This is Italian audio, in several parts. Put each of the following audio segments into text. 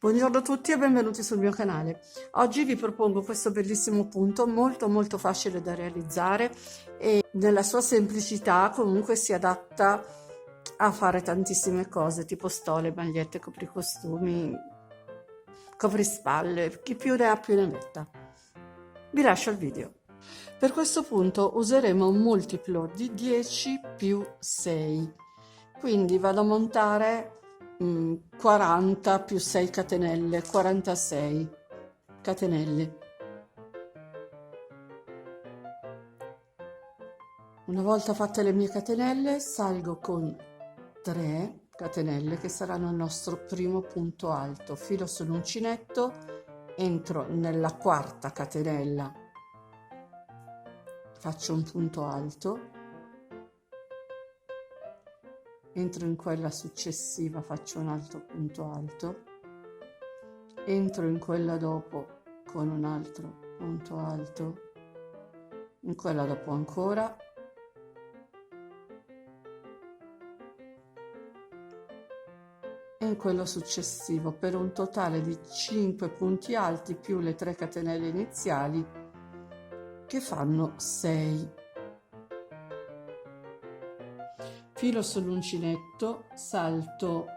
Buongiorno a tutti e benvenuti sul mio canale. Oggi vi propongo questo bellissimo punto molto facile da realizzare e nella sua semplicità comunque si adatta a fare tantissime cose tipo stole, magliette, copricostumi, coprispalle, chi più ne ha più ne metta. Vi lascio il video. Per questo punto useremo un multiplo di 10 più 6, quindi vado a montare 40 più 6 catenelle, 46 catenelle. Una volta fatte le mie catenelle salgo con 3 catenelle che saranno il nostro primo punto alto, filo sull'uncinetto, entro nella quarta catenella, faccio un punto alto, entro in quella successiva, faccio un altro punto alto, entro in quella dopo con un altro punto alto, in quella dopo ancora, e in quello successivo, per un totale di 5 punti alti più le 3 catenelle iniziali che fanno 6. Filo sull'uncinetto, salto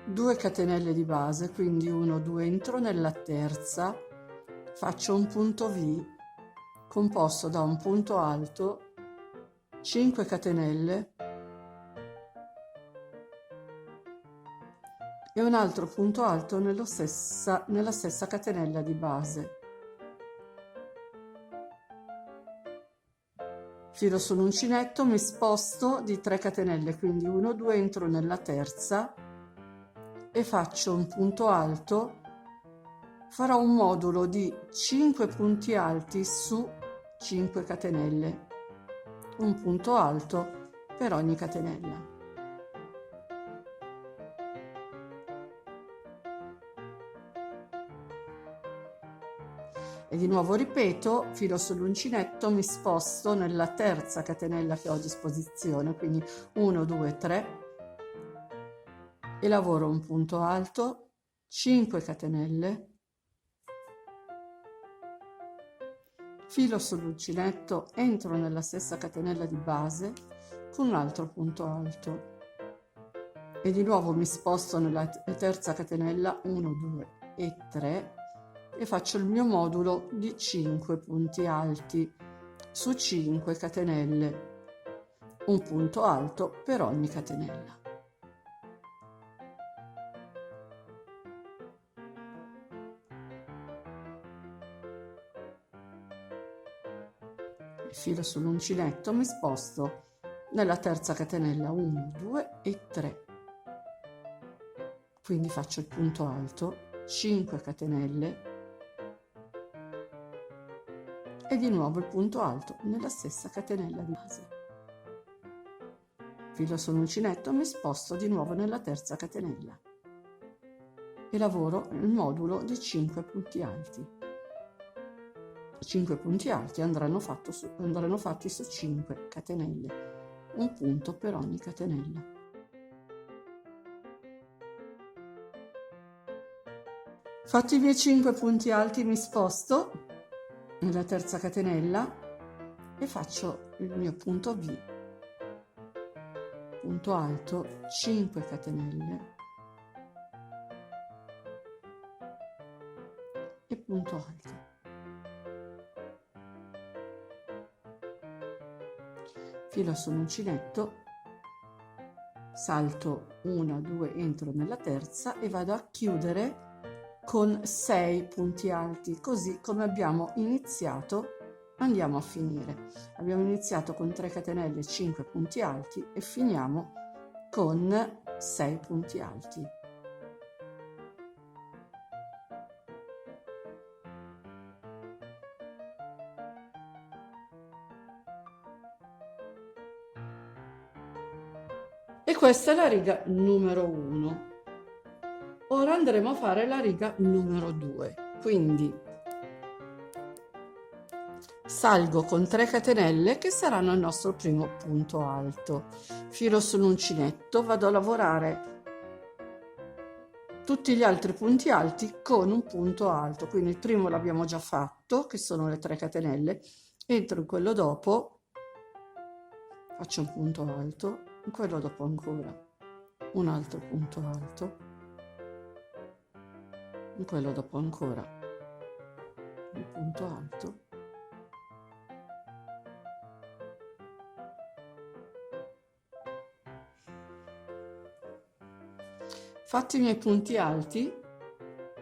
2 catenelle di base, quindi 1, 2, entro nella terza, faccio un punto V composto da un punto alto, 5 catenelle e un altro punto alto nella stessa catenella di base. Filo sull'uncinetto, mi sposto di 3 catenelle, quindi 1, 2, entro nella terza e faccio un punto alto, farò un modulo di 5 punti alti su 5 catenelle, un punto alto per ogni catenella. E di nuovo ripeto, filo sull'uncinetto, mi sposto nella terza catenella che ho a disposizione, quindi 1, 2, 3 e lavoro un punto alto, 5 catenelle, filo sull'uncinetto, entro nella stessa catenella di base con un altro punto alto e di nuovo mi sposto nella terza catenella, 1, 2 e 3 e faccio il mio modulo di 5 punti alti su 5 catenelle, un punto alto per ogni catenella. Filo sull'uncinetto, mi sposto nella terza catenella, 1, 2 e 3, quindi faccio il punto alto, 5 catenelle e di nuovo il punto alto nella stessa catenella di base. Filo sull'uncinetto, mi sposto di nuovo nella terza catenella e lavoro il modulo di 5 punti alti. 5 punti alti andranno fatti su 5 catenelle, un punto per ogni catenella. Fatti i miei 5 punti alti, mi sposto nella terza catenella e faccio il mio punto V, punto alto, 5 catenelle e punto alto. Filo sull'uncinetto, salto 1, 2, entro nella terza e vado a chiudere con 6 punti alti, così come abbiamo iniziato andiamo a finire. Abbiamo iniziato con 3 catenelle, 5 punti alti e finiamo con 6 punti alti. E questa è la riga numero 1. Ora andremo a fare la riga numero 2, quindi salgo con 3 catenelle che saranno il nostro primo punto alto, filo sull'uncinetto, vado a lavorare tutti gli altri punti alti con un punto alto, quindi il primo l'abbiamo già fatto, che sono le 3 catenelle, entro in quello dopo, faccio un punto alto, in quello dopo ancora un altro punto alto, in quello dopo ancora un punto alto, fatti i miei punti alti,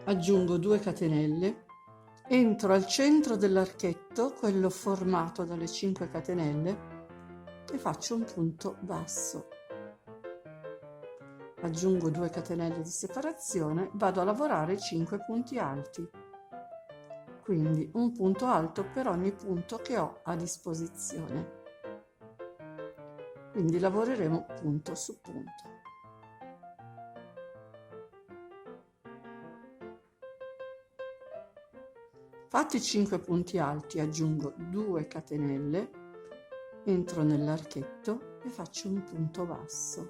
aggiungo 2 catenelle, entro al centro dell'archetto, quello formato dalle 5 catenelle, e faccio un punto basso. Aggiungo 2 catenelle di separazione, vado a lavorare 5 punti alti. Quindi un punto alto per ogni punto che ho a disposizione. Quindi lavoreremo punto su punto. Fatti 5 punti alti, aggiungo 2 catenelle, entro nell'archetto e faccio un punto basso.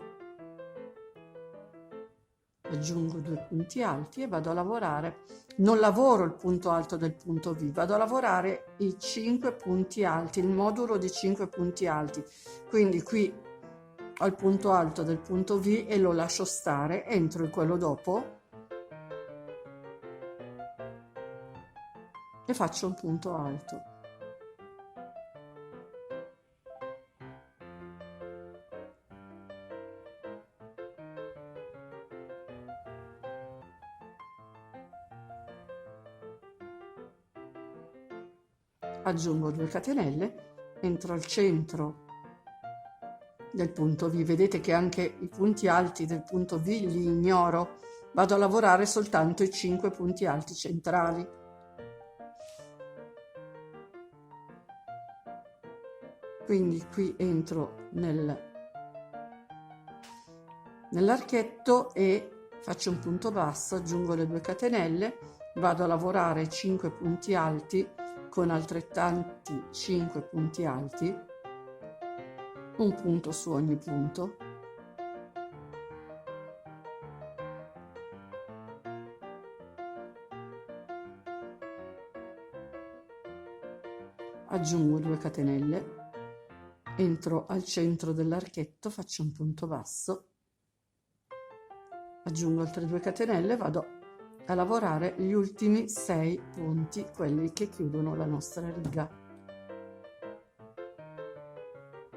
Aggiungo 2 punti alti e vado a lavorare, non lavoro il punto alto del punto V, vado a lavorare i 5 punti alti, il modulo di 5 punti alti. Quindi qui ho il punto alto del punto V e lo lascio stare, entro in quello dopo e faccio un punto alto. Aggiungo 2 catenelle, entro al centro del punto V, vedete che anche i punti alti del punto V li ignoro, vado a lavorare soltanto i 5 punti alti centrali. Quindi qui entro nell'archetto e faccio un punto basso, aggiungo le 2 catenelle, vado a lavorare 5 punti alti con altrettanti 5 punti alti, un punto su ogni punto, aggiungo 2 catenelle, entro al centro dell'archetto, faccio un punto basso, aggiungo altre 2 catenelle, vado a lavorare gli ultimi 6 punti, quelli che chiudono la nostra riga,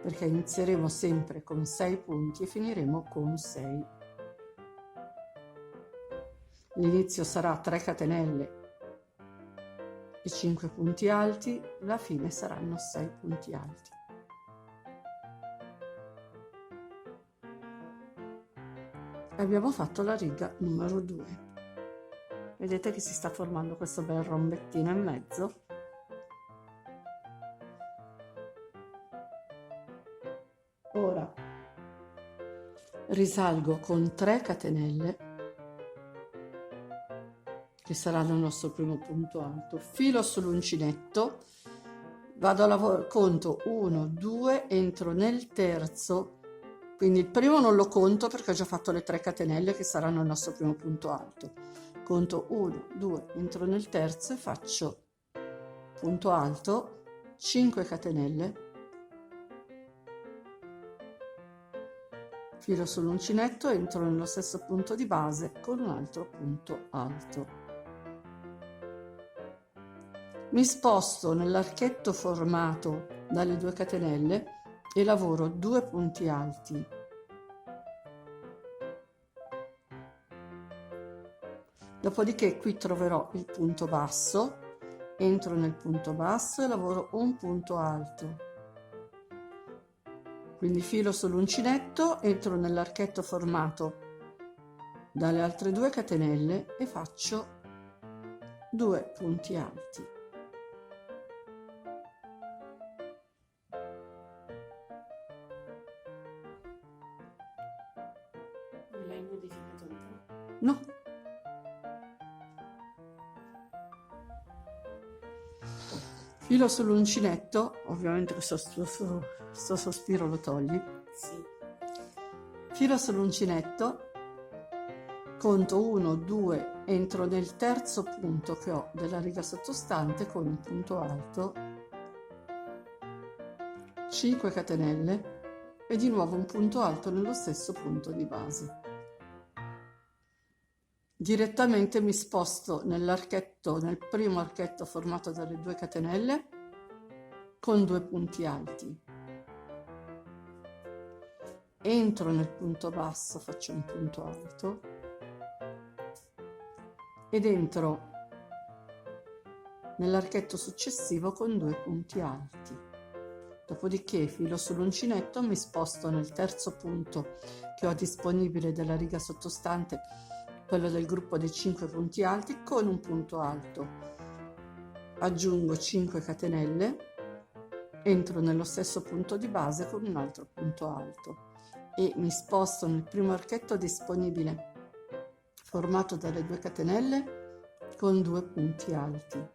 perché inizieremo sempre con 6 punti e finiremo con 6. L'inizio sarà 3 catenelle e 5 punti alti, la fine saranno 6 punti alti. Abbiamo fatto la riga numero 2. Vedete che si sta formando questo bel rombettino in mezzo. Ora risalgo con 3 catenelle, che saranno il nostro primo punto alto, filo sull'uncinetto, vado a lavorare, conto 1, 2, entro nel terzo, quindi il primo non lo conto perché ho già fatto le 3 catenelle che saranno il nostro primo punto alto, conto 1, 2, entro nel terzo e faccio punto alto, 5 catenelle, filo sull'uncinetto, entro nello stesso punto di base con un altro punto alto. Mi sposto nell'archetto formato dalle 2 catenelle e lavoro 2 punti alti. Dopodiché qui troverò il punto basso, entro nel punto basso e lavoro un punto alto. Quindi filo sull'uncinetto, entro nell'archetto formato dalle altre 2 catenelle e faccio 2 punti alti. L'hai modificato un po'? No. Filo sull'uncinetto, ovviamente questo sospiro lo togli. Sì. Filo sull'uncinetto, conto 1, 2, entro nel terzo punto che ho della riga sottostante con un punto alto, 5 catenelle e di nuovo un punto alto nello stesso punto di base. Direttamente mi sposto nell'archetto, nel primo archetto formato dalle 2 catenelle con 2 punti alti. Entro nel punto basso, faccio un punto alto ed entro nell'archetto successivo con 2 punti alti. Dopodiché filo sull'uncinetto, mi sposto nel terzo punto che ho disponibile della riga sottostante, quello del gruppo dei 5 punti alti, con un punto alto. Aggiungo 5 catenelle, entro nello stesso punto di base con un altro punto alto e mi sposto nel primo archetto disponibile formato dalle 2 catenelle con 2 punti alti.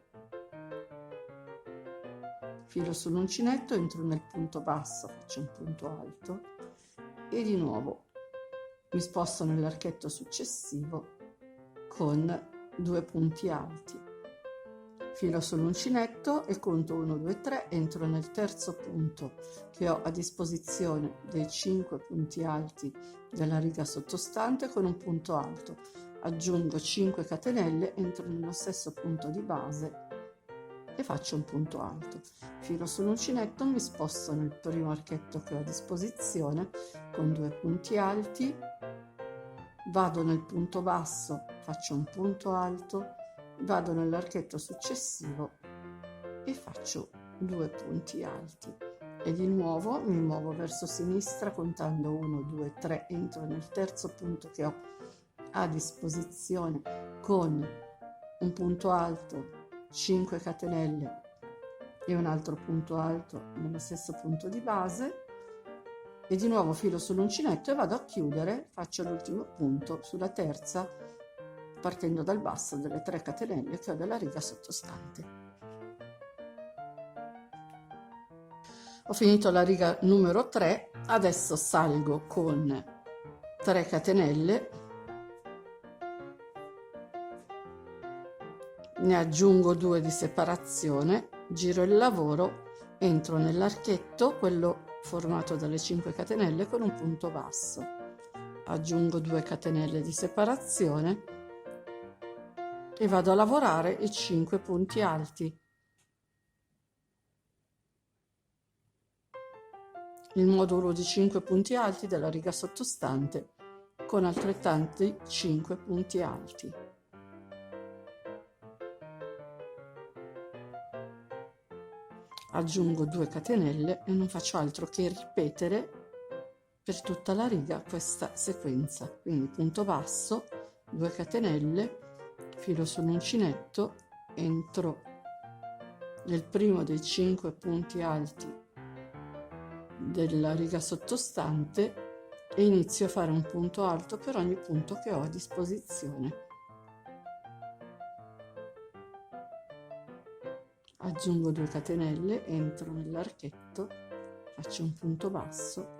Filo sull'uncinetto, entro nel punto basso, faccio un punto alto e di nuovo mi sposto nell'archetto successivo con 2 punti alti. Filo sull'uncinetto e conto 1, 2, 3, entro nel terzo punto che ho a disposizione dei 5 punti alti della riga sottostante con un punto alto. Aggiungo 5 catenelle, entro nello stesso punto di base e faccio un punto alto. Filo sull'uncinetto, mi sposto nel primo archetto che ho a disposizione con 2 punti alti, vado nel punto basso, faccio un punto alto, vado nell'archetto successivo e faccio 2 punti alti e di nuovo mi muovo verso sinistra contando 1, 2, 3, entro nel terzo punto che ho a disposizione con un punto alto, 5 catenelle e un altro punto alto nello stesso punto di base e di nuovo filo sull'uncinetto e vado a chiudere, faccio l'ultimo punto sulla terza partendo dal basso delle 3 catenelle che ho della riga sottostante. Ho finito la riga numero 3, adesso salgo con 3 catenelle, ne aggiungo 2 di separazione, giro il lavoro, entro nell'archetto, quello formato dalle 5 catenelle con un punto basso, aggiungo 2 catenelle di separazione e vado a lavorare i 5 punti alti. Il modulo di 5 punti alti della riga sottostante con altrettanti 5 punti alti. Aggiungo 2 catenelle e non faccio altro che ripetere per tutta la riga questa sequenza, quindi punto basso, 2 catenelle, filo sull'uncinetto, entro nel primo dei 5 punti alti della riga sottostante e inizio a fare un punto alto per ogni punto che ho a disposizione. Aggiungo 2 catenelle, entro nell'archetto, faccio un punto basso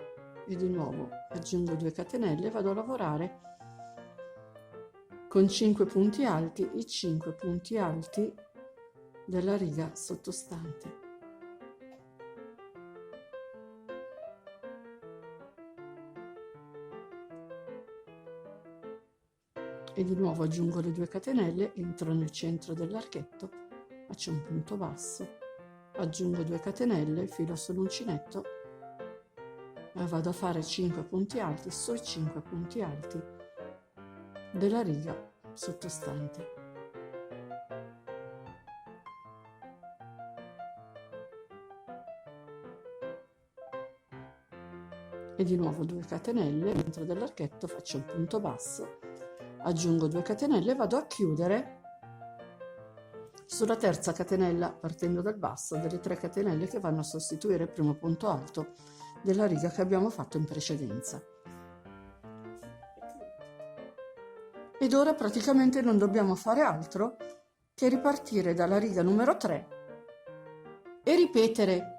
e di nuovo aggiungo 2 catenelle e vado a lavorare con 5 punti alti i 5 punti alti della riga sottostante. E di nuovo aggiungo le 2 catenelle, entro nel centro dell'archetto, faccio un punto basso, aggiungo 2 catenelle, filo sull'uncinetto e vado a fare 5 punti alti sui 5 punti alti della riga sottostante. E di nuovo 2 catenelle, dentro dell'archetto faccio un punto basso, aggiungo 2 catenelle e vado a chiudere sulla terza catenella partendo dal basso delle 3 catenelle che vanno a sostituire il primo punto alto della riga che abbiamo fatto in precedenza. Ed ora praticamente non dobbiamo fare altro che ripartire dalla riga numero 3 e ripetere.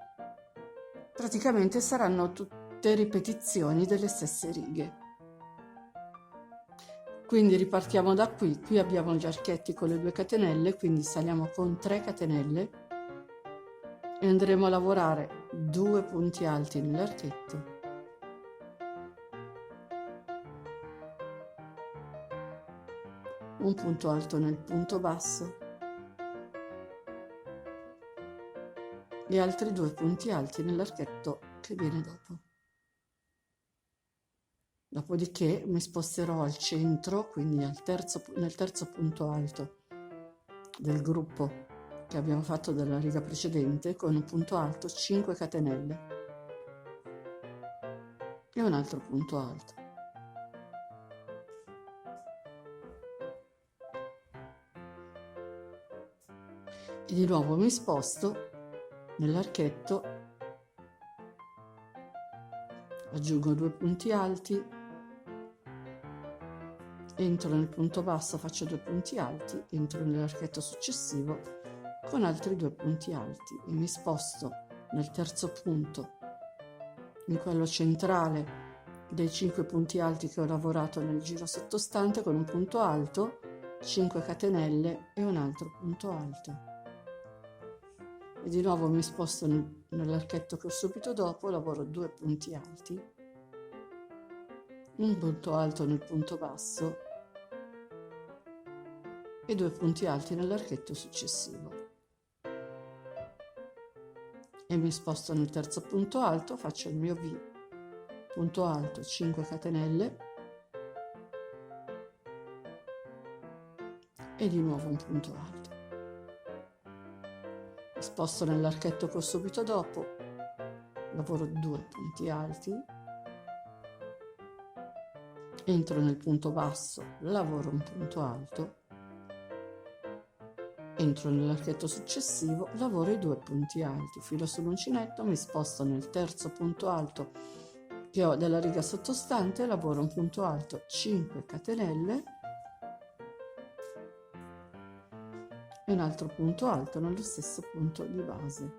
Praticamente saranno tutte ripetizioni delle stesse righe. Quindi ripartiamo da qui abbiamo gli archetti con le 2 catenelle, quindi saliamo con 3 catenelle e andremo a lavorare 2 punti alti nell'archetto, un punto alto nel punto basso e altri 2 punti alti nell'archetto che viene dopo. Dopodiché mi sposterò al centro, quindi nel terzo punto alto del gruppo che abbiamo fatto della riga precedente, con un punto alto, 5 catenelle e un altro punto alto. E di nuovo mi sposto nell'archetto, aggiungo 2 punti alti, entro nel punto basso, faccio 2 punti alti, entro nell'archetto successivo con altri 2 punti alti e mi sposto nel terzo punto, in quello centrale dei 5 punti alti che ho lavorato nel giro sottostante, con un punto alto, 5 catenelle e un altro punto alto. E di nuovo mi sposto nell'archetto che ho subito dopo, lavoro 2 punti alti, un punto alto nel punto basso e 2 punti alti nell'archetto successivo. E mi sposto nel terzo punto alto, faccio il mio V, punto alto, 5 catenelle e di nuovo un punto alto. Mi sposto nell'archetto che ho subito dopo, lavoro 2 punti alti, entro nel punto basso, lavoro un punto alto, entro nell'archetto successivo, lavoro i 2 punti alti, filo sull'uncinetto, mi sposto nel terzo punto alto che ho della riga sottostante, lavoro un punto alto, 5 catenelle e un altro punto alto nello stesso punto di base.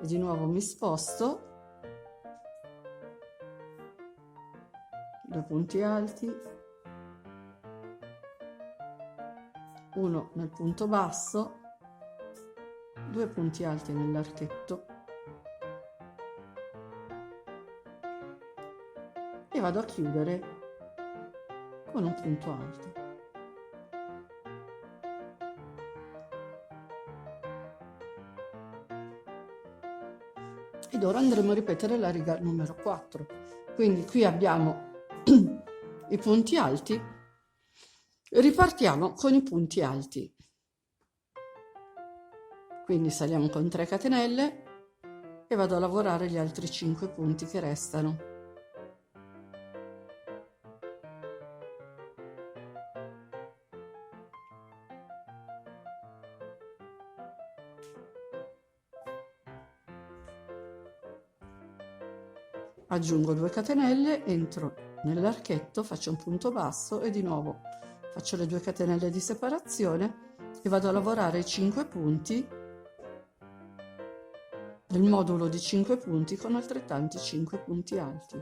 E di nuovo mi sposto, 2 punti alti, uno nel punto basso, 2 punti alti nell'archetto e vado a chiudere con un punto alto. Ed ora andremo a ripetere la riga numero 4. Quindi qui abbiamo i punti alti. Ripartiamo con i punti alti, quindi saliamo con 3 catenelle e vado a lavorare gli altri 5 punti che restano. Aggiungo 2 catenelle, entro nell'archetto, faccio un punto basso e di nuovo faccio le 2 catenelle di separazione e vado a lavorare i 5 punti del modulo di 5 punti con altrettanti 5 punti alti.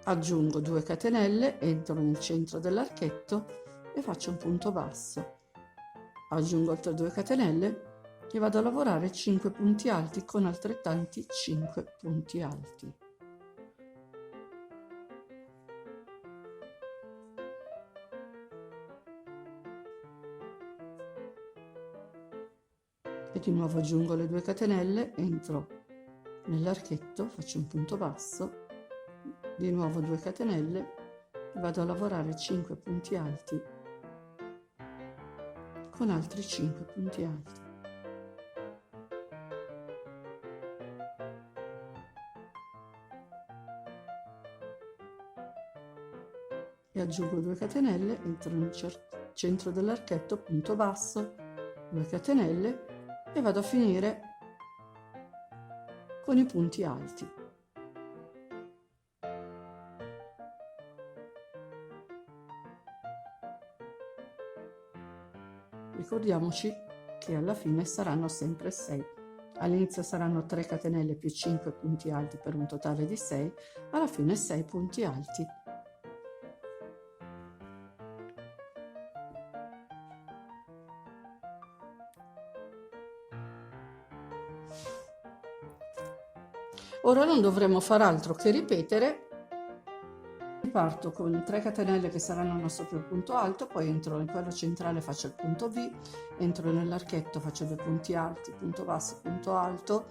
Aggiungo 2 catenelle, entro nel centro dell'archetto e faccio un punto basso. Aggiungo altre 2 catenelle e vado a lavorare 5 punti alti con altrettanti 5 punti alti. E di nuovo aggiungo le 2 catenelle, entro nell'archetto, faccio un punto basso, di nuovo 2 catenelle, vado a lavorare 5 punti alti con altri 5 punti alti. E aggiungo 2 catenelle, entro nel centro dell'archetto, punto basso, 2 catenelle e vado a finire con i punti alti. ricordiamoci che alla fine saranno sempre 6. All'inizio saranno 3 catenelle più 5 punti alti per un totale di 6, alla fine 6 punti alti. Ora non dovremo far altro che ripetere. Parto con 3 catenelle che saranno il nostro primo punto alto, poi entro in quello centrale, faccio il punto V, entro nell'archetto, faccio 2 punti alti, punto basso, punto alto,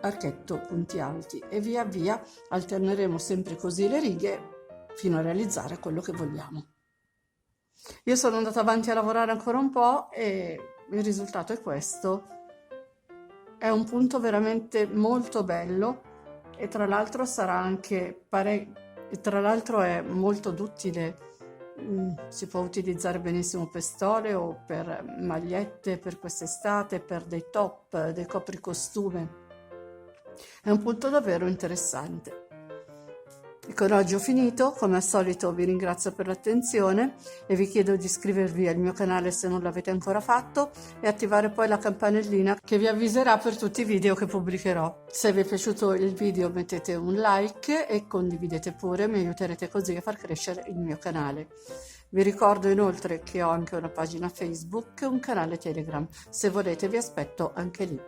archetto, punti alti, e via via alterneremo sempre così le righe fino a realizzare quello che vogliamo. Io sono andata avanti a lavorare ancora un po' e il risultato è questo. È un punto veramente molto bello e tra l'altro sarà anche tra l'altro è molto duttile, si può utilizzare benissimo per stole o per magliette per quest'estate, per dei top, dei copricostume. È un punto davvero interessante. E con oggi ho finito, come al solito vi ringrazio per l'attenzione e vi chiedo di iscrivervi al mio canale se non l'avete ancora fatto e attivare poi la campanellina che vi avviserà per tutti i video che pubblicherò. Se vi è piaciuto il video mettete un like e condividete pure, mi aiuterete così a far crescere il mio canale. Vi ricordo inoltre che ho anche una pagina Facebook e un canale Telegram, se volete vi aspetto anche lì.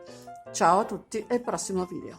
Ciao a tutti e al prossimo video.